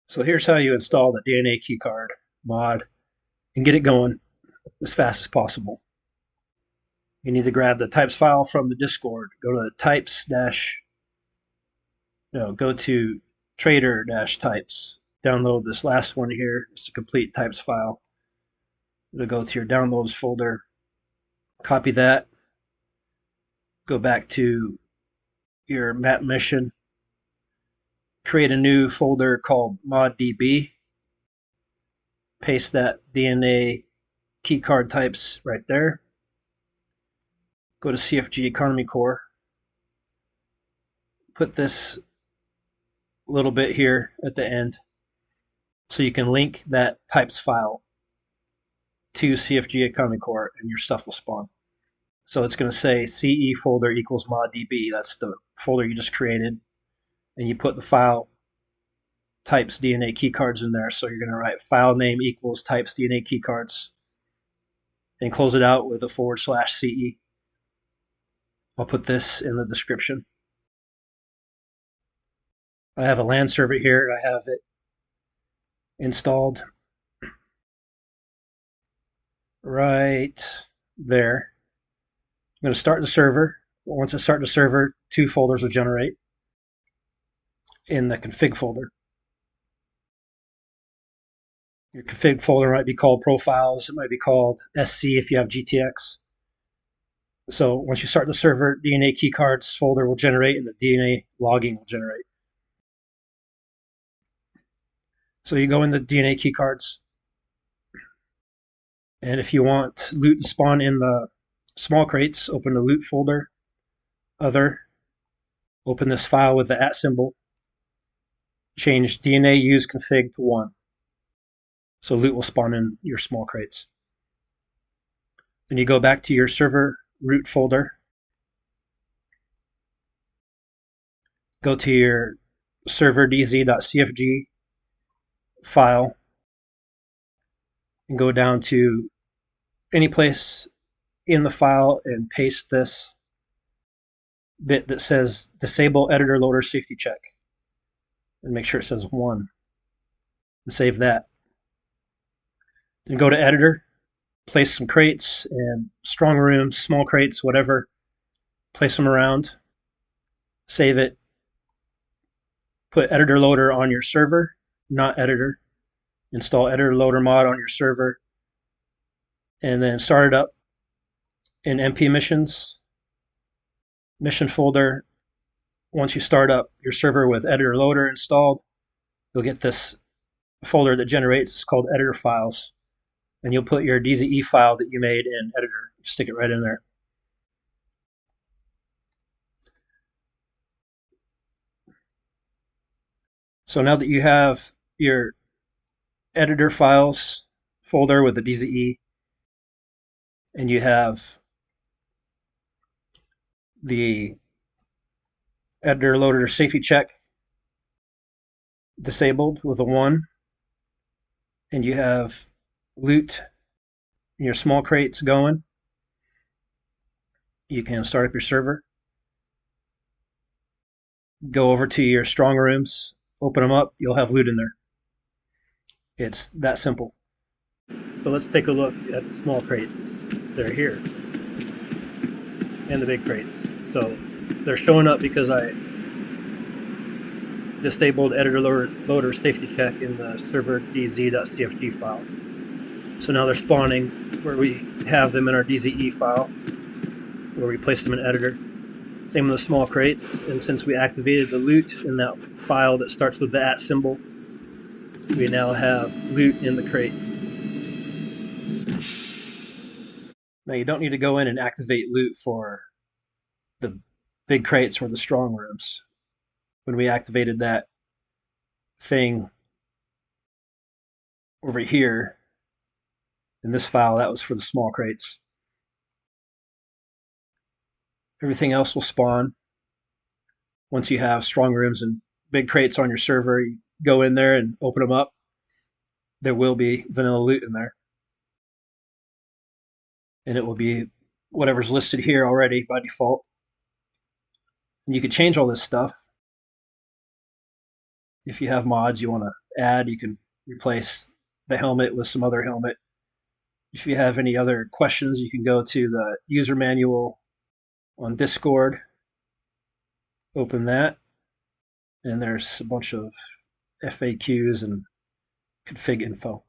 So here's how you install the DNA keycard mod and get it going as fast as possible. You need to grab the types file from the Discord. Go to go to trader-types. Download this last one here. It's a complete types file. It'll go to your downloads folder. Copy that. Go back to your map mission. Create a new folder called moddb. Paste that DNA keycard types right there. Go to CFG Economy Core. Put this little bit here at the end so you can link that types file to CFG Economy Core and your stuff will spawn. So it's going to say CE folder equals moddb. That's the folder you just created. And you put the file types DNA keycards in there. So you're going to write file name equals types DNA keycards and close it out with a /CE. I'll put this in the description. I have a LAN server here. I have it installed right there. I'm going to start the server. Once I start the server, 2 folders will generate in the config folder. Your config folder might be called profiles. It might be called SC if you have GTX. So once you start the server, DNA keycards folder will generate and the DNA logging will generate. So you go into DNA keycards, and if you want loot to spawn in the small crates, open the loot folder, other, open this file with the @ symbol, change DNA use config to 1. So loot will spawn in your small crates. Then you go back to your server root folder, go to your serverDZ.cfg file, and go down to any place in the file and paste this bit that says disableEditorLoaderSafetyCheck and make sure it says 1 and save that. Then go to editor, place some crates and strong rooms, small crates, whatever, place them around, save it, put editor loader on your server, not editor, install editor loader mod on your server, and then start it up in MP missions, mission folder. Once you start up your server with editor loader installed, you'll get this folder that generates. It's called editor files. And you'll put your DZE file that you made in editor. Stick it right in there. So now that you have your editor files folder with the DZE, and you have the editor loader safety check disabled with a 1, and you have loot in your small crates going, you can start up your server, go over to your strong rooms, open them up, you'll have loot in there. It's that simple. So let's take a look at the small crates. They're here. And the big crates. So they're showing up because I disabled editor loader safety check in the serverDZ.cfg file. So now they're spawning where we have them in our DZE file, where we place them in editor. Same with the small crates, and since we activated the loot in that file that starts with the @ symbol, we now have loot in the crates. Now you don't need to go in and activate loot for the big crates or the strong rooms. When we activated that thing over here in this file, that was for the small crates. Everything else will spawn once you have strong rooms and big crates on your server. You go in there and open them up. There will be vanilla loot in there. And it will be whatever's listed here already by default. And you can change all this stuff. If you have mods, you want to add. You can replace the helmet with some other helmet. If you have any other questions, you can go to the user manual on Discord, open that, and there's a bunch of FAQs and config info.